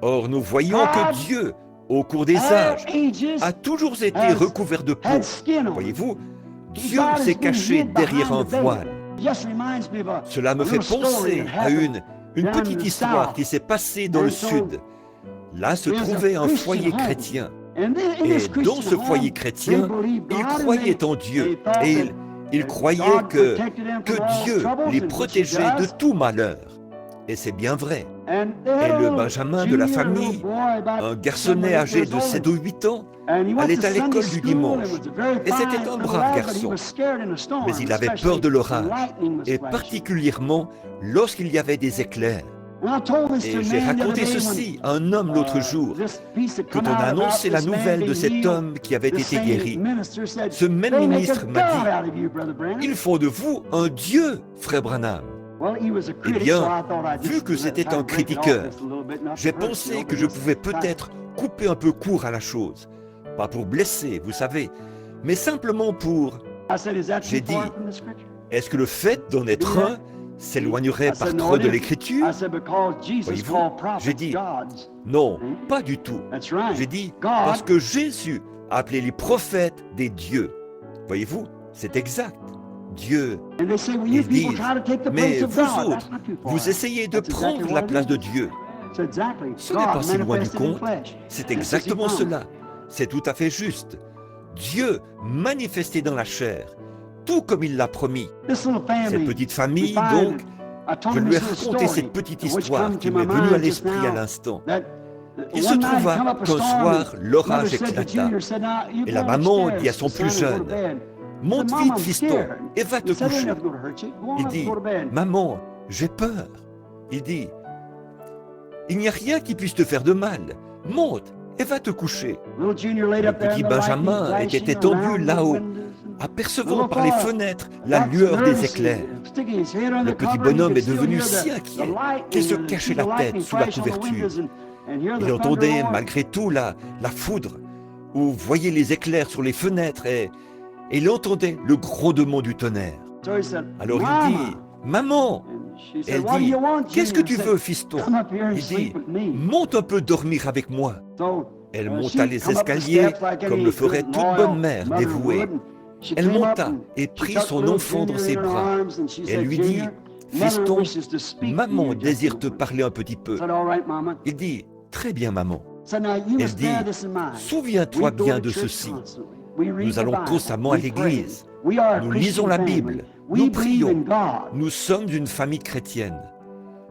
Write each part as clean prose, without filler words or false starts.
Or, nous voyons que Dieu, au cours des âges, a toujours été recouvert de peau. Voyez-vous, Dieu s'est caché derrière un voile. Cela me fait penser à une petite histoire qui s'est passée dans le sud. Là se trouvait un foyer chrétien. Et dans ce foyer chrétien, ils croyaient en Dieu. Et ils croyaient que Dieu les protégeait de tout malheur. Et c'est bien vrai. Et le Benjamin de la famille, un garçonnet âgé de 7 ou 8 ans, allait à l'école du dimanche. Et c'était un brave garçon. Mais il avait peur de l'orage, et particulièrement lorsqu'il y avait des éclairs. Et j'ai raconté ceci à un homme l'autre jour, quand on a annoncé la nouvelle de cet homme qui avait été guéri. Ce même ministre m'a dit, « Ils font de vous un Dieu, frère Branham. » Eh bien, vu que c'était un critiqueur, j'ai pensé que je pouvais peut-être couper un peu court à la chose. Pas pour blesser, vous savez, mais simplement pour... J'ai dit, est-ce que le fait d'en être un s'éloignerait par trop de l'Écriture? Voyez-vous, j'ai dit, non, pas du tout. J'ai dit, parce que Jésus a appelé les prophètes des dieux. Voyez-vous, c'est exact. Dieu. Ils disent, mais vous autres, vous essayez de prendre la place de Dieu. Ce n'est pas si loin du compte, c'est exactement cela. C'est tout à fait juste. Dieu manifesté dans la chair, tout comme il l'a promis. Cette petite famille, donc, je lui ai raconté cette petite histoire qui m'est venue à l'esprit à l'instant. Il se trouva qu'un soir, l'orage éclata, et la maman dit à son plus jeune, « Monte vite, fiston, et va te coucher. » Il dit, « Maman, j'ai peur. » Il dit, « Il n'y a rien qui puisse te faire de mal. Monte et va te coucher. » Le petit Benjamin était étendu là-haut, apercevant par les fenêtres la lueur des éclairs. Le petit bonhomme est devenu si inquiet qu'il se cachait la tête sous la couverture. Il entendait malgré tout la foudre, ou voyait les éclairs sur les fenêtres, et il entendait le grondement du tonnerre. Alors il dit, « Maman !» Elle dit, « Qu'est-ce que tu veux, fiston ?» Il dit, « Monte un peu dormir avec moi. » Elle monta les escaliers comme le ferait toute bonne mère dévouée. Elle monta et prit son enfant dans ses bras. Elle lui dit, « Fiston, maman désire te parler un petit peu. » Il dit, « Très bien, maman. » Elle dit, « Souviens-toi bien de ceci. Nous allons constamment à l'église. Nous lisons la Bible. Nous prions. Nous sommes une famille chrétienne.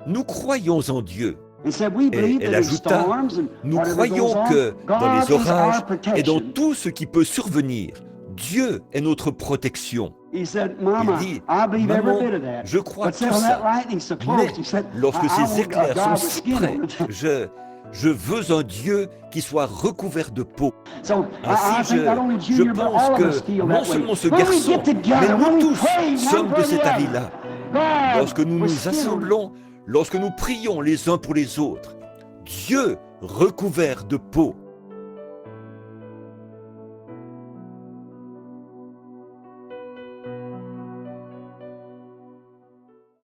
Nous croyons en Dieu. » Et elle ajouta, « Nous croyons que dans les orages et dans tout ce qui peut survenir, Dieu est notre protection. » Il dit, « Maman, je crois tout ça, mais lorsque ces éclairs sont si près, je veux un Dieu qui soit recouvert de peau. » Ainsi, je pense que non seulement ce garçon, mais nous tous sommes de cet avis-là. Lorsque nous nous assemblons, lorsque nous prions les uns pour les autres, Dieu recouvert de peau